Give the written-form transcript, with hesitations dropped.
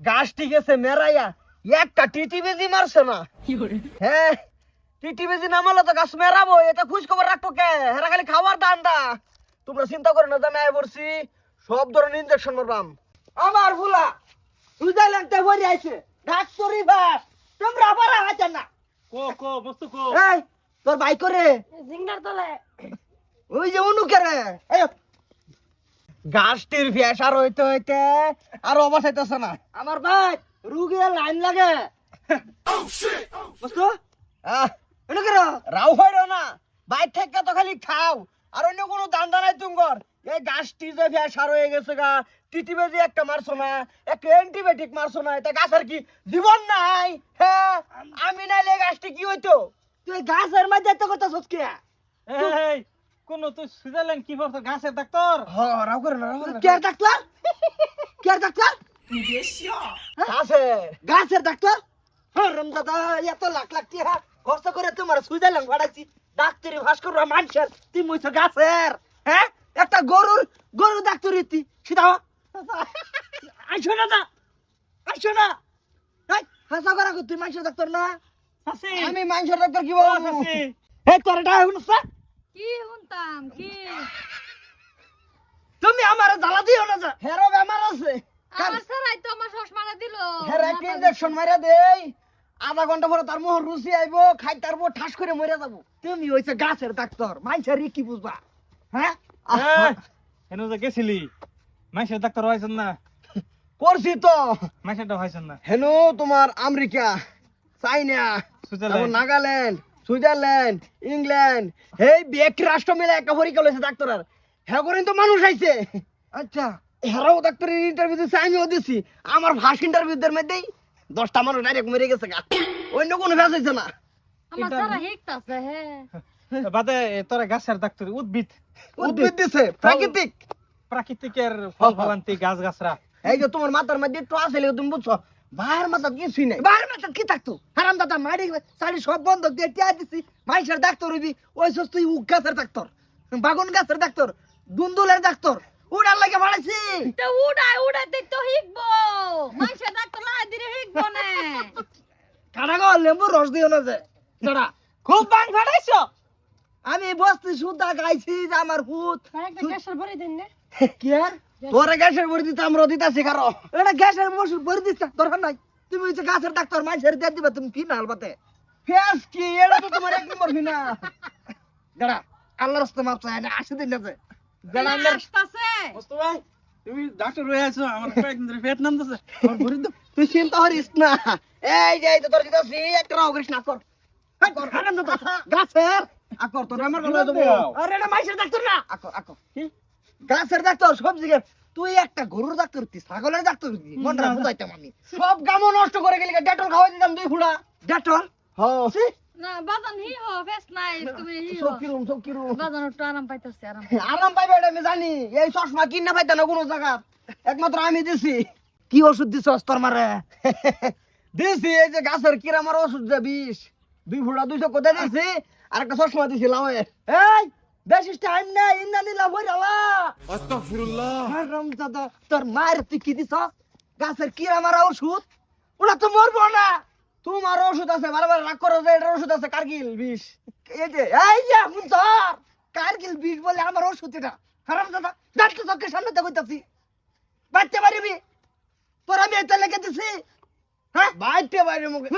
গাছ ঠিক আছে মেরাইয়া একটা টিটি বেজি মারছে না। হ্যাঁ টিটি বেজি না মারলে তো গাছ মেরাবো, এটা খোঁজ খবর রাখবো কে? হেরা খালি খাওয়ার দান্দা। তোমরা চিন্তা করে না, আমি আয় পড়ছি সব ধরনের ইনজেকশন মারবাম। আমার ভুলা সুইজারল্যান্ডে ভরে আইছে ডাক্তারি ভাস, তোমরা আবার আছেন না। কো বস্তু কো। এই তোর ভাই করে জিংনার তলে ওই যে অনুকে রে গাছটির ফ্যাস আর হইতে হইতে আর অবস্থা হইতেছে না। আমার ভাই রুগীর লাইন লাগে বুঝতো? অনুকে রাও হইরো না, বাইর থেকে তো খালি খাও আর অন্য কোনো দান্দা নাই তুঙ্গর। এই গাছটি যে ফ্যাস আর হয়ে গেছে গা, টিটিবেজি একটা মারছো না, একটা অ্যান্টিবায়োটিক মারছো না, এটা গাছের কি জীবন নাই? হ্যাঁ আমি নাইলে গাছটি কি হইতো? তুই গাছের মধ্যে এত কথা সচকে এই কোন তুই সুইজারল্যান্ড কি করছ? গাছের ডাক্তার? রাও করে না, রাও করে না। কে ডাক্তার? কে ডাক্তার? গাছের ডাক্তার? দাদা এত লাখ লাখ টাকা খরচ করে তোমার সুইজারল্যান্ড ভাড়াইছি, ডাক্তারি ভাস করবো মানুষের, তুই মুইছো গাছের? হ্যাঁ একটা গরু ডাক্তারি তুই সেটা আইসো না যা, আইসো না। হাসা করা তুই মানুষের ডাক্তার না? সাসি আমি মানুষের ডাক্তার কি বলবো? সাসি এই তোর এটা শুনছ? কি শুনতাম কি তুমি আমার জ্বালা দিও না যা, হেরো বেমার আছে। আমার সারাই তো আমার চশমাটা দিল হেরা একটা ইনজেকশন মাইরা দেই, আধা ঘন্টা পরে তার মোহর রুচি আইবো, খাই তারপর ঠাস করে মরে যাবো। তুমি হইছে গাছের ডাক্তার, মাইছের কি বুঝবা? হ্যাঁ হেন যে গেছিলি মাইশের ডাক্তার হইছেন না? করছি তো। মাইশেরটা হইছেন না? হেনো তোমার আমেরিকা, চাইনা, তারপর নাগাল্যান্ড, সুইজারল্যান্ড, ইংল্যান্ড, এই বেক রাষ্ট্র মিলে একটা পরীক্ষা লইছে ডাক্তারের। হ্যাঁ করেন তো মানুষ আইছে। আচ্ছা হেরাও ডাক্তারের ইন্টারভিউ দিছে, আমিও দিছি। আমার ভাস ইন্টারভিউদের মধ্যেই 10টা মানুষ ডাইরেক্ট মরে গেছে গা, অন্য কোনো ভ্যাস হইছে না। আমার সারা হিকতাছে হ্যাঁ বাদে তোরা গাছের ডাক্তার উদ্ভিদ উদ্ভিদ দিছে প্রাকৃতিক। প্রাকৃতিকের ফল ফলান্তি গাছ গাছরা। এই যে তোমার মাথার মধ্যে একটু আসলে তুমি বুঝছো, ভাইয়ের মাথা কিছুই নাই। ভাইয়ের মাথা কি থাকতো? হারাম দাদা মারি সারি সব বন্ধ দিয়ে টিয়া দিছি, মাইশের ডাক্তার হইবি ওই সস তুই উক গাছের ডাক্তার, বাগুন গাছের ডাক্তার, দুন্দুলের ডাক্তার, উড়ার লাগে বাড়াইছি। তো উড়াইতে তো হিকবো মানুষের ডাক্তার লাই দিলে হিকবো না কাটা গো লেবু রস দিও না যে জড়া খুব বাং ফাটাইছো। আমি বসতি সুদা গাইছি যে আমার ভূত একটা গ্যাসের ভরে দেন না কি আর তোরে গ্যাসের ভরে দিতে আমরা দিতাছি কারো এটা গ্যাসের মশুর ভরে দিছ দরকার নাই। তুমি হইছে গাছের ডাক্তার, মাইশের দিয়ে দিবা তুমি কি না আলবাতে ফেস কি এটা তো তোমার এক নম্বর ফিনা জড়া আল্লাহর রাস্তা মাপ চায় না 80 দিন আছে জড়া আল্লাহর আসতাছে বস্তু ভাই তুমি ডাক্তার হয়ে আছো, আমার কয়েকদিন ধরে পেট নামতেছে, আমার ভরি দাও। তুই চিন্তা করিস না। এই যে এই তো তোর দিতাছি একটা রাও করিস না কর আকর হারাম দাদা গাছের আকর তোর আমার বলে দেব। আরে এটা মাইশের ডাক্তার না, আকর আকর কি গাছের ডাক্তার সবজি গাছ। তুই একটা গরুর ডাক্তার তুই ছাগলের ডাক্তার তুই মনটা বুঝাইতাম আমি। সব গামও নষ্ট করে গেলি, ডেটল খাওয়াই দিতাম 2 ফুড়া ডেটল। হ্যাঁ না বাজান হি হো ফেস নাই তুমি হি হো সব কিরম বাজান একটু আরাম পাইতাছে আরাম আরাম পাইবে এটা আমি জানি। এই চশমা কিনা পাইতা না কোনো জায়গা, একমাত্র আমি দিছি। কি ওষুধ দিছস তোর মারে? দিছি এই যে গাছের কিরামার ওষুধ যে 20 2 ফুড়া 200 কোথায় দিছি, আর একটা চশমা দিছি লাউয়ের। এই বেশি টাইম নাই, ইন্না নিলা বইরালা আস্তাগফিরুল্লাহ। হারাম দাদা তোর মার তুই কি দিছস? গাছের কিরামার ওষুধ, ওটা তো মরবো না। তোমার ওষুধ আছে, বারবার রাগ করো যে এটার ওষুধ আছে কারগিল 20। এই যে মুনতার কারগিল 20 বলে আমার ওষুধ এটা। হারাম দাদা ডাক্তার চোখের সামনে তো কইতাছি বাচ্চা পারিবি তোর আমি এটা লেগে দিছি। হ্যাঁ বাইতে বাইরে মুখে